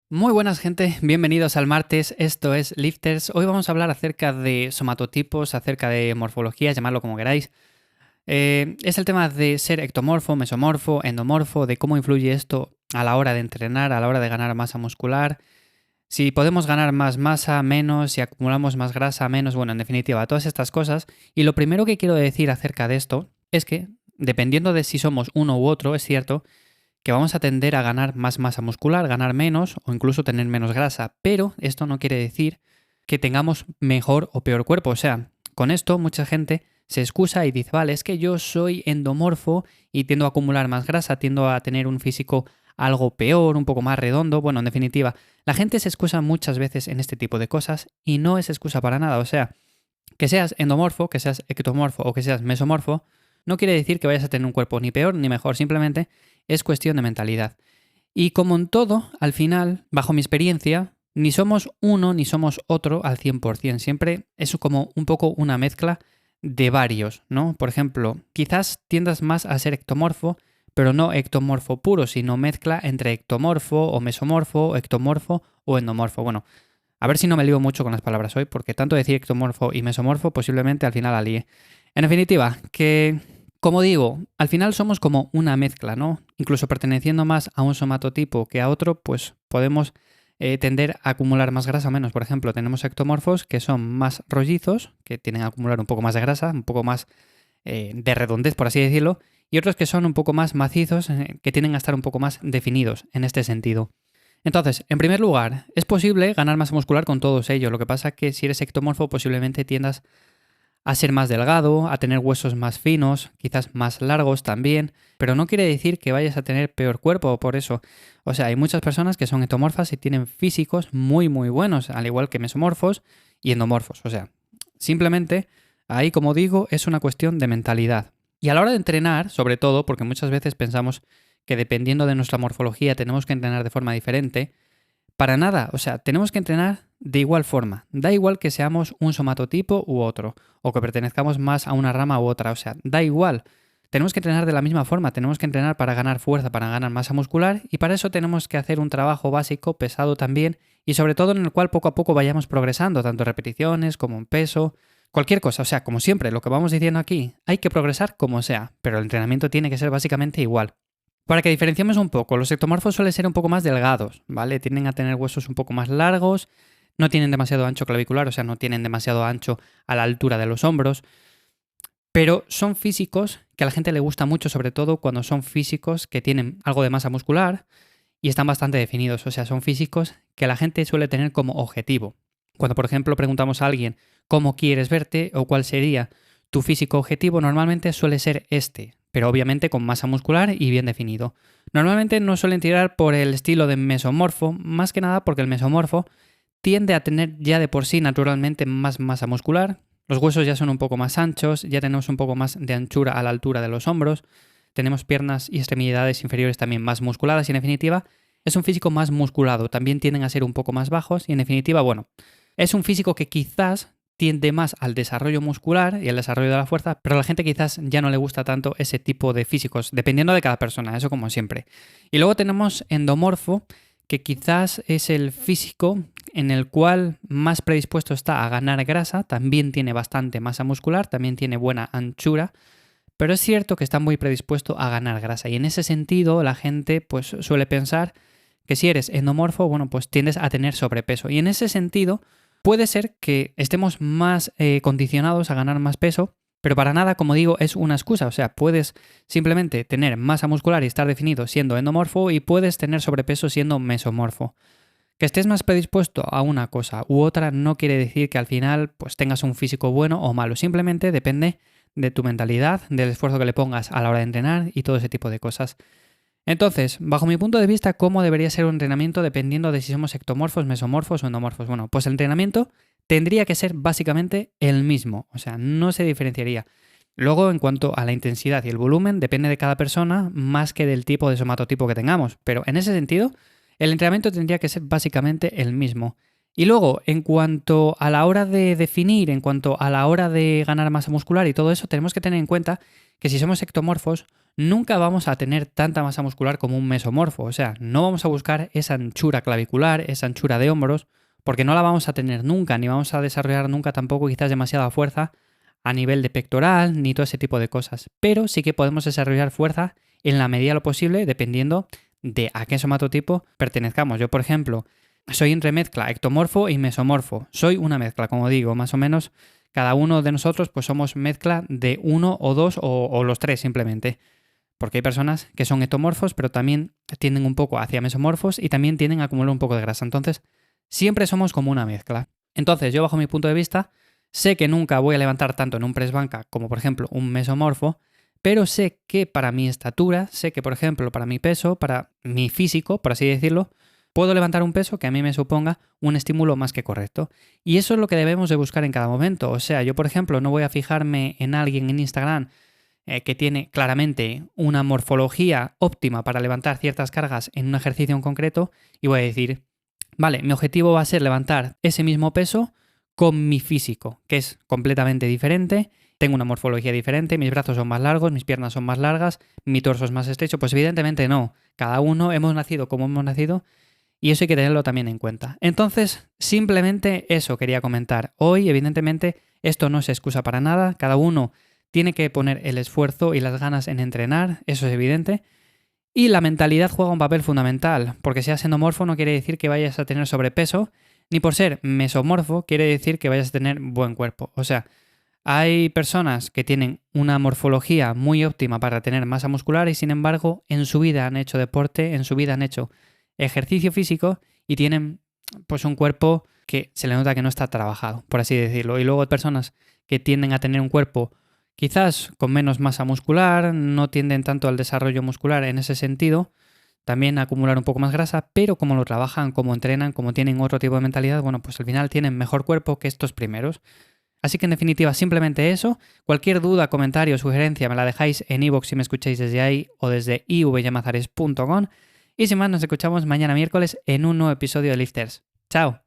Muy buenas gente, bienvenidos al martes, esto es Lifters. Hoy vamos a hablar acerca de somatotipos, acerca de morfología, llamadlo como queráis. Es el tema de ser ectomorfo, mesomorfo, endomorfo, de cómo influye esto a la hora de entrenar, a la hora de ganar masa muscular, si podemos ganar más masa, menos, si acumulamos más grasa, menos, bueno, en definitiva, todas estas cosas. Y lo primero que quiero decir acerca de esto es que, dependiendo de si somos uno u otro, es cierto que vamos a tender a ganar más masa muscular, ganar menos o incluso tener menos grasa, pero esto no quiere decir que tengamos mejor o peor cuerpo. O sea, con esto mucha gente se excusa y dice, vale, es que yo soy endomorfo y tiendo a acumular más grasa, tiendo a tener un físico algo peor, un poco más redondo. Bueno, en definitiva, la gente se excusa muchas veces en este tipo de cosas y no es excusa para nada. O sea, que seas endomorfo, que seas ectomorfo o que seas mesomorfo, no quiere decir que vayas a tener un cuerpo ni peor ni mejor, simplemente es cuestión de mentalidad. Y como en todo, al final, bajo mi experiencia, ni somos uno ni somos otro al 100%. Siempre es como un poco una mezcla de varios, ¿no? Por ejemplo, quizás tiendas más a ser ectomorfo, pero no ectomorfo puro, sino mezcla entre ectomorfo o mesomorfo, ectomorfo o endomorfo. Bueno, a ver si no me lío mucho con las palabras hoy, porque tanto decir ectomorfo y mesomorfo posiblemente al final la líe. En definitiva, que, como digo, al final somos como una mezcla, ¿no? Incluso perteneciendo más a un somatotipo que a otro, pues podemos tender a acumular más grasa o menos. Por ejemplo, tenemos ectomorfos que son más rollizos, que tienen a acumular un poco más de grasa, un poco más de redondez, por así decirlo, y otros que son un poco más macizos, que tienden a estar un poco más definidos en este sentido. Entonces, en primer lugar, es posible ganar masa muscular con todos ellos. Lo que pasa es que si eres ectomorfo, posiblemente tiendas a ser más delgado, a tener huesos más finos, quizás más largos también, pero no quiere decir que vayas a tener peor cuerpo por eso. O sea, hay muchas personas que son ectomorfas y tienen físicos muy muy buenos, al igual que mesomorfos y endomorfos. O sea, simplemente ahí, como digo, es una cuestión de mentalidad. Y a la hora de entrenar, sobre todo, porque muchas veces pensamos que dependiendo de nuestra morfología tenemos que entrenar de forma diferente, para nada, o sea, tenemos que entrenar de igual forma. Da igual que seamos un somatotipo u otro, o que pertenezcamos más a una rama u otra, o sea, da igual. Tenemos que entrenar de la misma forma, tenemos que entrenar para ganar fuerza, para ganar masa muscular, y para eso tenemos que hacer un trabajo básico, pesado también, y sobre todo en el cual poco a poco vayamos progresando, tanto en repeticiones como en peso, cualquier cosa. O sea, como siempre, lo que vamos diciendo aquí, hay que progresar como sea, pero el entrenamiento tiene que ser básicamente igual. Para que diferenciemos un poco, los ectomorfos suelen ser un poco más delgados, ¿vale? Tienden a tener huesos un poco más largos, no tienen demasiado ancho clavicular, o sea, no tienen demasiado ancho a la altura de los hombros, pero son físicos que a la gente le gusta mucho, sobre todo cuando son físicos que tienen algo de masa muscular y están bastante definidos, o sea, son físicos que la gente suele tener como objetivo. Cuando, por ejemplo, preguntamos a alguien cómo quieres verte o cuál sería tu físico objetivo, normalmente suele ser este, pero obviamente con masa muscular y bien definido. Normalmente no suelen tirar por el estilo de mesomorfo, más que nada porque el mesomorfo tiende a tener ya de por sí naturalmente más masa muscular, los huesos ya son un poco más anchos, ya tenemos un poco más de anchura a la altura de los hombros, tenemos piernas y extremidades inferiores también más musculadas y en definitiva es un físico más musculado, también tienden a ser un poco más bajos y en definitiva, bueno, es un físico que quizás tiende más al desarrollo muscular y al desarrollo de la fuerza, pero a la gente quizás ya no le gusta tanto ese tipo de físicos, dependiendo de cada persona, eso como siempre. Y luego tenemos endomorfo, que quizás es el físico en el cual más predispuesto está a ganar grasa, también tiene bastante masa muscular, también tiene buena anchura, pero es cierto que está muy predispuesto a ganar grasa y en ese sentido la gente pues suele pensar que si eres endomorfo, bueno, pues tiendes a tener sobrepeso y en ese sentido puede ser que estemos más condicionados a ganar más peso, pero para nada, como digo, es una excusa. O sea, puedes simplemente tener masa muscular y estar definido siendo endomorfo y puedes tener sobrepeso siendo mesomorfo. Que estés más predispuesto a una cosa u otra no quiere decir que al final pues tengas un físico bueno o malo. Simplemente depende de tu mentalidad, del esfuerzo que le pongas a la hora de entrenar y todo ese tipo de cosas. Entonces, bajo mi punto de vista, ¿cómo debería ser un entrenamiento dependiendo de si somos ectomorfos, mesomorfos o endomorfos? Bueno, pues el entrenamiento tendría que ser básicamente el mismo, o sea, no se diferenciaría. Luego, en cuanto a la intensidad y el volumen, depende de cada persona más que del tipo de somatotipo que tengamos, pero en ese sentido, el entrenamiento tendría que ser básicamente el mismo. Y luego, en cuanto a la hora de definir, en cuanto a la hora de ganar masa muscular y todo eso, tenemos que tener en cuenta que si somos ectomorfos, nunca vamos a tener tanta masa muscular como un mesomorfo. O sea, no vamos a buscar esa anchura clavicular, esa anchura de hombros, porque no la vamos a tener nunca, ni vamos a desarrollar nunca tampoco quizás demasiada fuerza a nivel de pectoral, ni todo ese tipo de cosas. Pero sí que podemos desarrollar fuerza en la medida de lo posible, dependiendo de a qué somatotipo pertenezcamos. Yo, por ejemplo, soy entre mezcla ectomorfo y mesomorfo. Soy una mezcla, como digo, más o menos cada uno de nosotros pues somos mezcla de uno o dos o los tres simplemente. Porque hay personas que son ectomorfos, pero también tienden un poco hacia mesomorfos y también tienden a acumular un poco de grasa. Entonces, siempre somos como una mezcla. Entonces, yo bajo mi punto de vista, sé que nunca voy a levantar tanto en un press banca como por ejemplo un mesomorfo, pero sé que para mi estatura, sé que por ejemplo para mi peso, para mi físico, por así decirlo, puedo levantar un peso que a mí me suponga un estímulo más que correcto. Y eso es lo que debemos de buscar en cada momento. O sea, yo por ejemplo no voy a fijarme en alguien en Instagram que tiene claramente una morfología óptima para levantar ciertas cargas en un ejercicio en concreto y voy a decir, vale, mi objetivo va a ser levantar ese mismo peso con mi físico, que es completamente diferente, tengo una morfología diferente, mis brazos son más largos, mis piernas son más largas, mi torso es más estrecho, pues evidentemente no, cada uno hemos nacido como hemos nacido y eso hay que tenerlo también en cuenta. Entonces, simplemente eso quería comentar. Hoy, evidentemente, esto no es excusa para nada, cada uno tiene que poner el esfuerzo y las ganas en entrenar, eso es evidente. Y la mentalidad juega un papel fundamental, porque seas endomorfo no quiere decir que vayas a tener sobrepeso, ni por ser mesomorfo quiere decir que vayas a tener buen cuerpo. O sea, hay personas que tienen una morfología muy óptima para tener masa muscular y sin embargo en su vida han hecho deporte, en su vida han hecho ejercicio físico y tienen pues un cuerpo que se le nota que no está trabajado, por así decirlo. Y luego hay personas que tienden a tener un cuerpo quizás con menos masa muscular, no tienden tanto al desarrollo muscular en ese sentido, también a acumular un poco más grasa, pero como lo trabajan, como entrenan, como tienen otro tipo de mentalidad, bueno, pues al final tienen mejor cuerpo que estos primeros. Así que en definitiva, simplemente eso. Cualquier duda, comentario o sugerencia me la dejáis en iVoox si me escucháis desde ahí o desde ivyamazares.com. Y sin más, nos escuchamos mañana miércoles en un nuevo episodio de Lifters. ¡Chao!